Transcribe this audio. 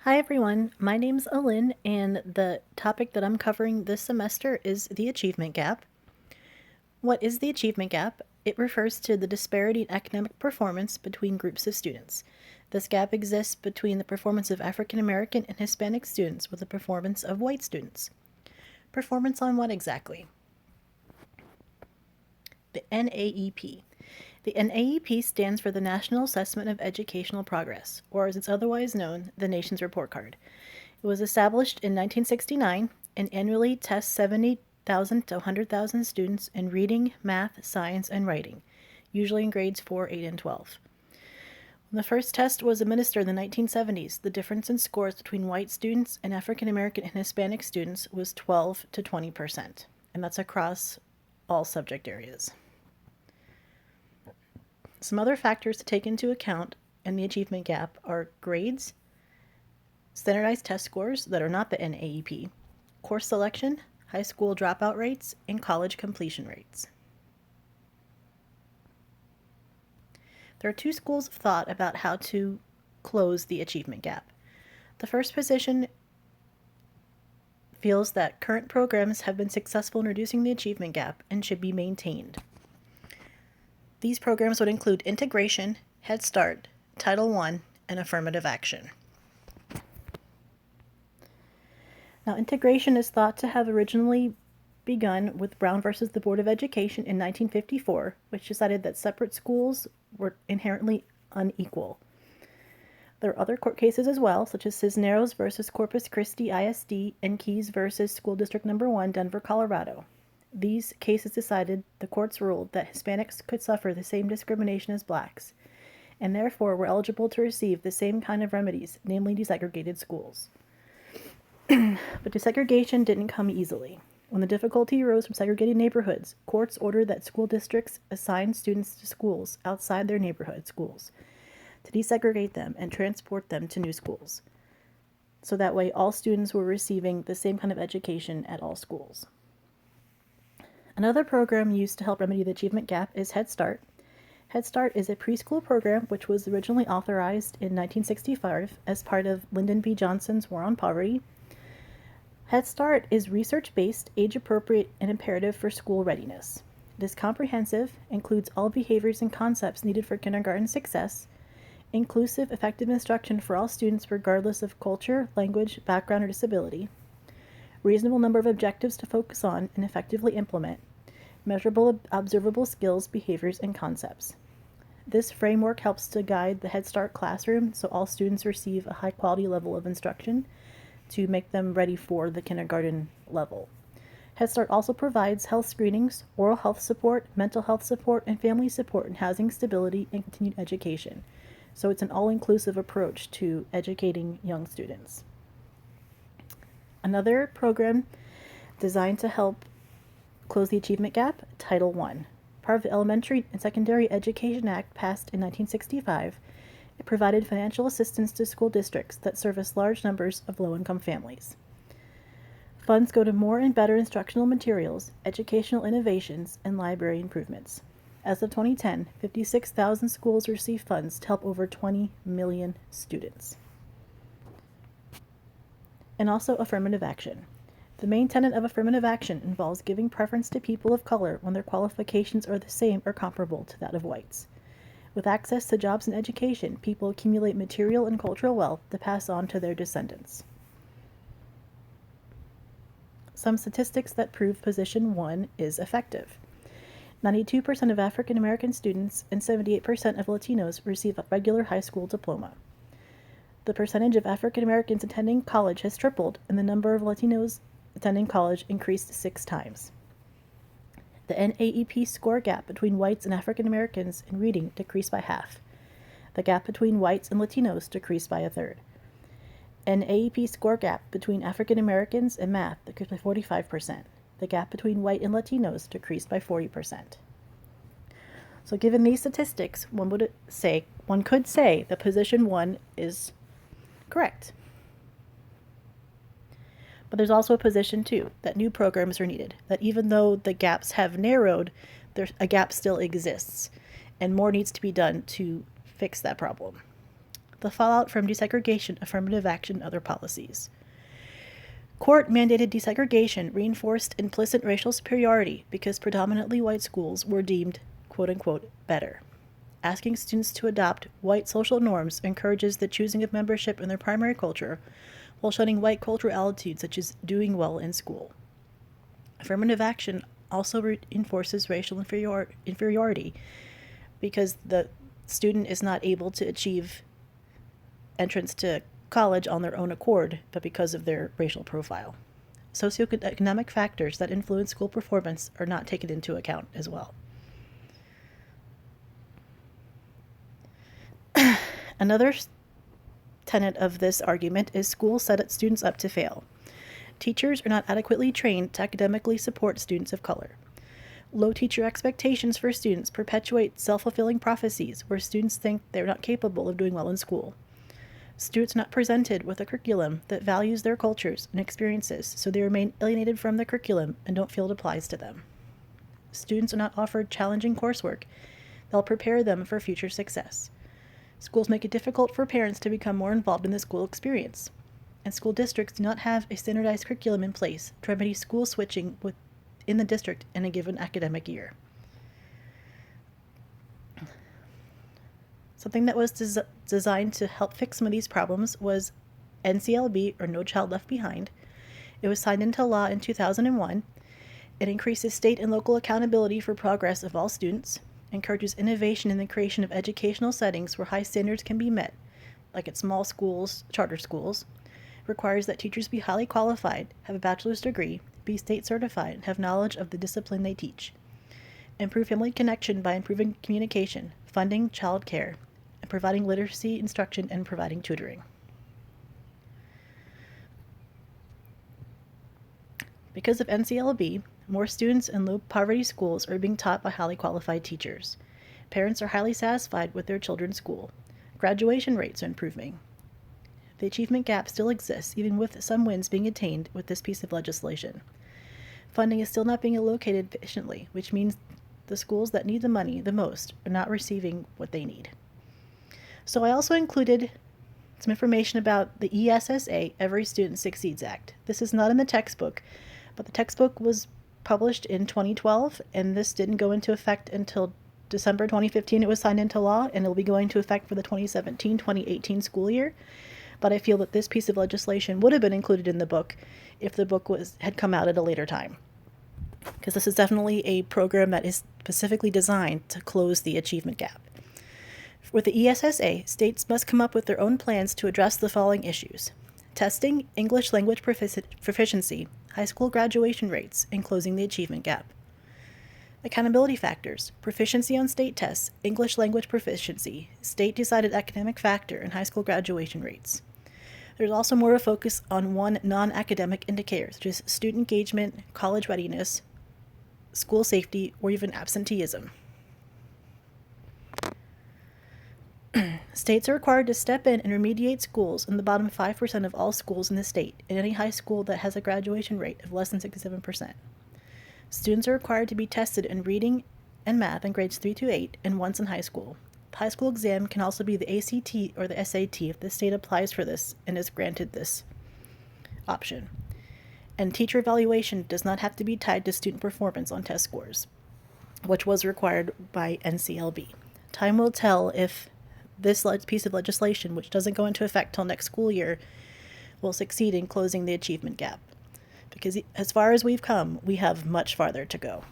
Hi everyone, my name's Alin, and the topic that I'm covering this semester is the achievement gap. What is the achievement gap? It refers to the disparity in academic performance between groups of students. This gap exists between the performance of African American and Hispanic students with the performance of white students. Performance on what exactly? The NAEP. The NAEP stands for the National Assessment of Educational Progress, or as it's otherwise known, the Nation's Report Card. It was established in 1969 and annually tests 70,000 to 100,000 students in reading, math, science, and writing, usually in grades 4, 8, and 12. When the first test was administered in the 1970s, the difference in scores between white students and African American and Hispanic students was 12 to 20%, and that's across all subject areas. Some other factors to take into account in the achievement gap are grades, standardized test scores that are not the NAEP, course selection, high school dropout rates, and college completion rates. There are two schools of thought about how to close the achievement gap. The first position feels that current programs have been successful in reducing the achievement gap and should be maintained. These programs would include integration, Head Start, Title I, and affirmative action. Now, integration is thought to have originally begun with Brown versus the Board of Education in 1954, which decided that separate schools were inherently unequal. There are other court cases as well, such as Cisneros versus Corpus Christi ISD and Keyes versus School District No. 1, Denver, Colorado. These cases decided the courts ruled that Hispanics could suffer the same discrimination as blacks, and therefore were eligible to receive the same kind of remedies, namely desegregated schools. But desegregation didn't come easily. When the difficulty arose from segregated neighborhoods, courts ordered that school districts assign students to schools outside their neighborhood schools to desegregate them and transport them to new schools. So that way all students were receiving the same kind of education at all schools. Another program used to help remedy the achievement gap is Head Start. Head Start is a preschool program which was originally authorized in 1965 as part of Lyndon B. Johnson's War on Poverty. Head Start is research-based, age-appropriate, and imperative for school readiness. It is comprehensive, includes all behaviors and concepts needed for kindergarten success, inclusive, effective instruction for all students regardless of culture, language, background, or disability, reasonable number of objectives to focus on and effectively implement, measurable, observable skills, behaviors, and concepts. This framework helps to guide the Head Start classroom so all students receive a high-quality level of instruction to make them ready for the kindergarten level. Head Start also provides health screenings, oral health support, mental health support, and family support and housing stability and continued education. So it's an all-inclusive approach to educating young students. Another program designed to help close the achievement gap, Title I. Part of the Elementary and Secondary Education Act passed in 1965, it provided financial assistance to school districts that service large numbers of low-income families. Funds go to more and better instructional materials, educational innovations, and library improvements. As of 2010, 56,000 schools receive funds to help over 20 million students. And also affirmative action. The main tenet of affirmative action involves giving preference to people of color when their qualifications are the same or comparable to that of whites. With access to jobs and education, people accumulate material and cultural wealth to pass on to their descendants. Some statistics that prove position 1 is effective. 92% of African American students and 78% of Latinos receive a regular high school diploma. The percentage of African Americans attending college has tripled, and the number of Latinos attending college increased 6 times. The NAEP score gap between whites and African Americans in reading decreased by half. The gap between whites and Latinos decreased by a third. NAEP score gap between African Americans and math decreased by 45%. The gap between white and Latinos decreased by 40%. So given these statistics, one could say that position 1 is correct. But there's also a position 2, that new programs are needed, that even though the gaps have narrowed, a gap still exists, and more needs to be done to fix that problem. the fallout from desegregation, affirmative action, and other policies. Court-mandated desegregation reinforced implicit racial superiority because predominantly white schools were deemed, quote-unquote, better. Asking students to adopt white social norms encourages the choosing of membership in their primary culture while shunning white cultural attitudes such as doing well in school. Affirmative action also reinforces racial inferiority because the student is not able to achieve entrance to college on their own accord, but because of their racial profile. Socioeconomic factors that influence school performance are not taken into account as well. Another tenet of this argument is schools set students up to fail. Teachers are not adequately trained to academically support students of color. Low teacher expectations for students perpetuate self-fulfilling prophecies where students think they're not capable of doing well in school. Students are not presented with a curriculum that values their cultures and experiences, so they remain alienated from the curriculum and don't feel it applies to them. Students are not offered challenging coursework that'll prepare them for future success. Schools make it difficult for parents to become more involved in the school experience, and school districts do not have a standardized curriculum in place to remedy school switching within the district in a given academic year. Something that was designed to help fix some of these problems was NCLB, or No Child Left Behind. It was signed into law in 2001. It increases state and local accountability for progress of all students, encourages innovation in the creation of educational settings where high standards can be met, like at small schools, charter schools, requires that teachers be highly qualified, have a bachelor's degree, be state certified, and have knowledge of the discipline they teach. Improve family connection by improving communication, funding child care, and providing literacy instruction and providing tutoring. Because of NCLB, more students in low-poverty schools are being taught by highly qualified teachers. Parents are highly satisfied with their children's school. Graduation rates are improving. The achievement gap still exists, even with some wins being attained with this piece of legislation. Funding is still not being allocated efficiently, which means the schools that need the money the most are not receiving what they need. So I also included some information about the ESSA, Every Student Succeeds Act. This is not in the textbook, but the textbook was published in 2012, and this didn't go into effect until December 2015. It was signed into law, and it will be going into effect for the 2017-2018 school year. But I feel that this piece of legislation would have been included in the book if the book had come out at a later time, because this is definitely a program that is specifically designed to close the achievement gap. With the ESSA, states must come up with their own plans to address the following issues: testing English language proficiency, high school graduation rates, and closing the achievement gap. Accountability factors: proficiency on state tests, English language proficiency, state-decided academic factor, and high school graduation rates. There's also more of a focus on one non-academic indicator, such as student engagement, college readiness, school safety, or even absenteeism. States are required to step in and remediate schools in the bottom 5% of all schools in the state, and any high school that has a graduation rate of less than 67%. Students are required to be tested in reading and math in grades 3 to 8 and once in high school. The high school exam can also be the ACT or the SAT if the state applies for this and is granted this option. And teacher evaluation does not have to be tied to student performance on test scores, which was required by NCLB. Time will tell if this piece of legislation, which doesn't go into effect till next school year, will succeed in closing the achievement gap. Because as far as we've come, we have much farther to go.